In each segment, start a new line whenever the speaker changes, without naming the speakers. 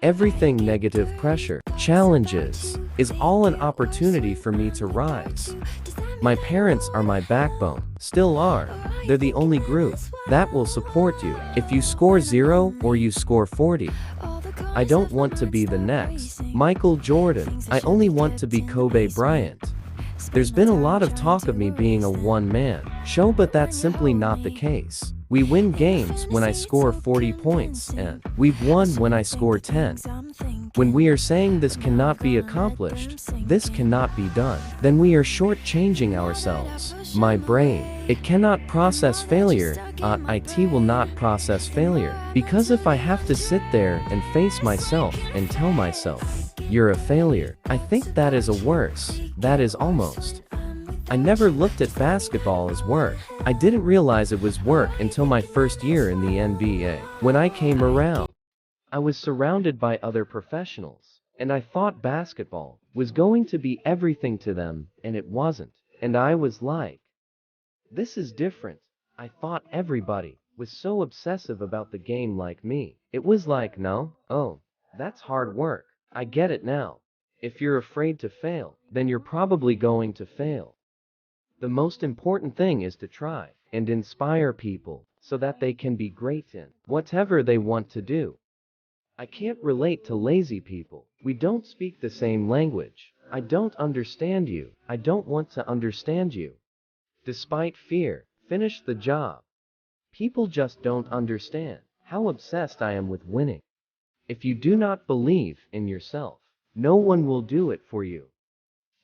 Everything negative pressure, challenges, is all an opportunity for me to rise. My parents are my backbone, still are. They're the only group that will support you if you score 0 or you score 40. I don't want to be the next Michael Jordan. I only want to be Kobe Bryant. There's been a lot of talk of me being a one-man show, but that's simply not the case. We win games when I score 40 points, and we've won when I score 10. When we are saying this cannot be accomplished, this cannot be done, then we are shortchanging ourselves. My brain, it cannot process failure. It will not process failure. Because if I have to sit there and face myself and tell myself, you're a failure, I think that is a worse. That is almost. I never looked at basketball as work. I didn't realize it was work until my first year in the NBA. When I came around, I was surrounded by other professionals, and I thought basketball was going to be everything to them, and it wasn't. And I was like, this is different. I thought everybody was so obsessive about the game like me. It was like, no, oh, that's hard work. I get it now. If you're afraid to fail, then you're probably going to fail. The most important thing is to try and inspire people so that they can be great in whatever they want to do. I can't relate to lazy people. We don't speak the same language. I don't understand you. I don't want to understand you. Despite fear, finish the job. People just don't understand how obsessed I am with winning. If you do not believe in yourself, no one will do it for you.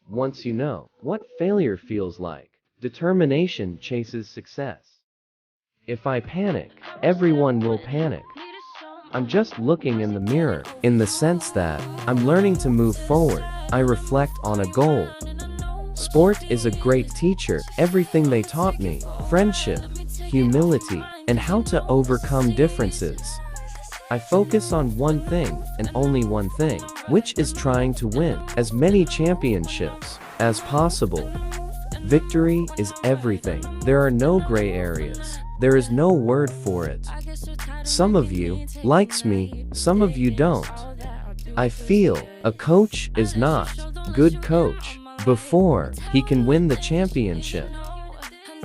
Once you know what failure feels like, determination chases success. If I panic, everyone will panic. I'm just looking in the mirror, in the sense that I'm learning to move forward. I reflect on a goal. Sport is a great teacher. Everything they taught me, friendship, humility, and how to overcome differences. I focus on one thing, and only one thing, which is trying to win as many championships as possible. Victory is everything. There are no gray areas. There is no word for it. Some of you likes me, some of you don't. I feel a coach is not good coach before he can win the championship.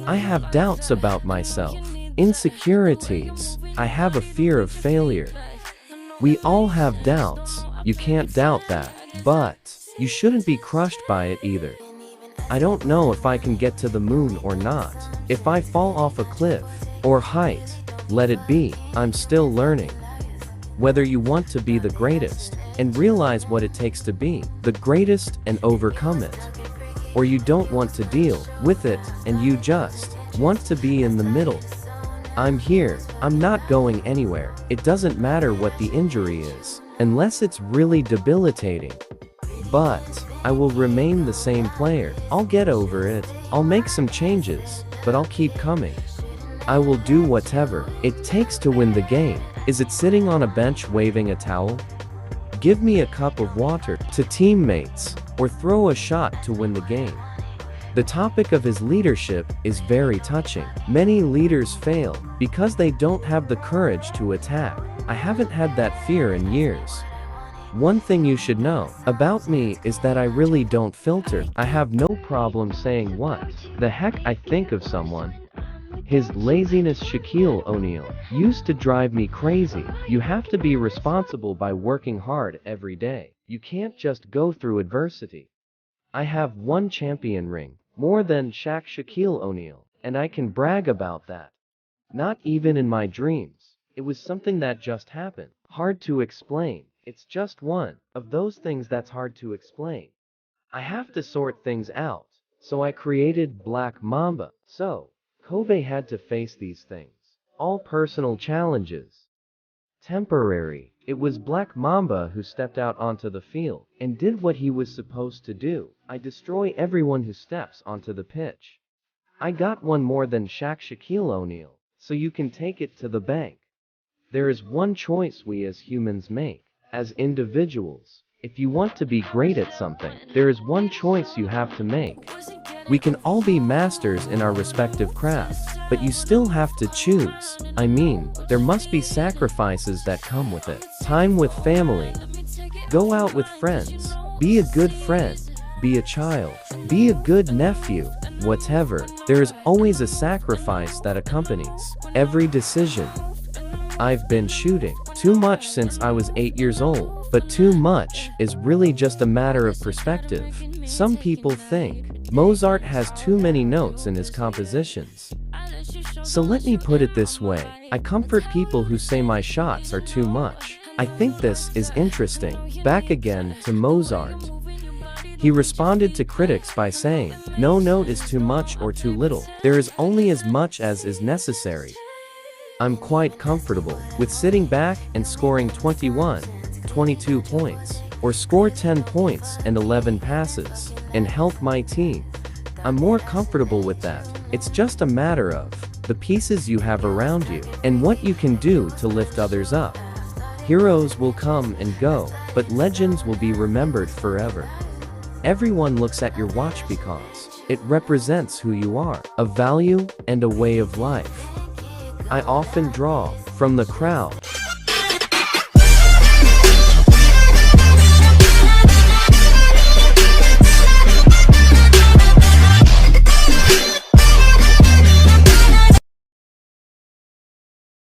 I have doubts about myself, insecurities. I have a fear of failure. We all have doubts. You can't doubt that, but you shouldn't be crushed by it either. I don't know if I can get to the moon or not. If I fall off a cliff or height, let it be. I'm still learning. Whether you want to be the greatest and realize what it takes to be the greatest and overcome it, or you don't want to deal with it and you just want to be in the middle. I'm here. I'm not going anywhere. It doesn't matter what the injury is, unless it's really debilitating. But I will remain the same player. I'll get over it. I'll make some changes, but I'll keep coming. I will do whatever it takes to win the game. Is it sitting on a bench waving a towel? Give me a cup of water to teammates, or throw a shot to win the game. The topic of his leadership is very touching. Many leaders fail because they don't have the courage to attack. I haven't had that fear in years. One thing you should know about me is that I really don't filter. I have no problem saying what the heck I think of someone. His laziness. Shaquille O'Neal used to drive me crazy. You have to be responsible by working hard every day. You can't just go through adversity. I have one champion ring, more than Shaquille O'Neal, and I can brag about that. Not even in my dreams. It was something that just happened. Hard to explain. It's just one of those things that's hard to explain. I have to sort things out, so I created Black Mamba. So, Kobe had to face these things. All personal challenges. Temporary. It was Black Mamba who stepped out onto the field and did what he was supposed to do. I destroy everyone who steps onto the pitch. I got one more than Shaquille O'Neal, so you can take it to the bank. There is one choice we as humans make, as individuals. If you want to be great at something, there is one choice you have to make. We can all be masters in our respective crafts, but you still have to choose. I mean, there must be sacrifices that come with it. Time with family. Go out with friends. Be a good friend. Be a child. Be a good nephew. Whatever, there is always a sacrifice that accompanies every decision. I've been shooting too much since I was 8 years old, but too much is really just a matter of perspective. Some people think Mozart has too many notes in his compositions. So let me put it this way, I comfort people who say my shots are too much. I think this is interesting. Back again to Mozart. He responded to critics by saying, no note is too much or too little. There is only as much as is necessary. I'm quite comfortable with sitting back and scoring 21, 22 points, or score 10 points and 11 passes, and help my team. I'm more comfortable with that. It's just a matter of the pieces you have around you, and what you can do to lift others up. Heroes will come and go, but legends will be remembered forever. Everyone looks at your watch because it represents who you are, a value, and a way of life. I often draw from the crowd.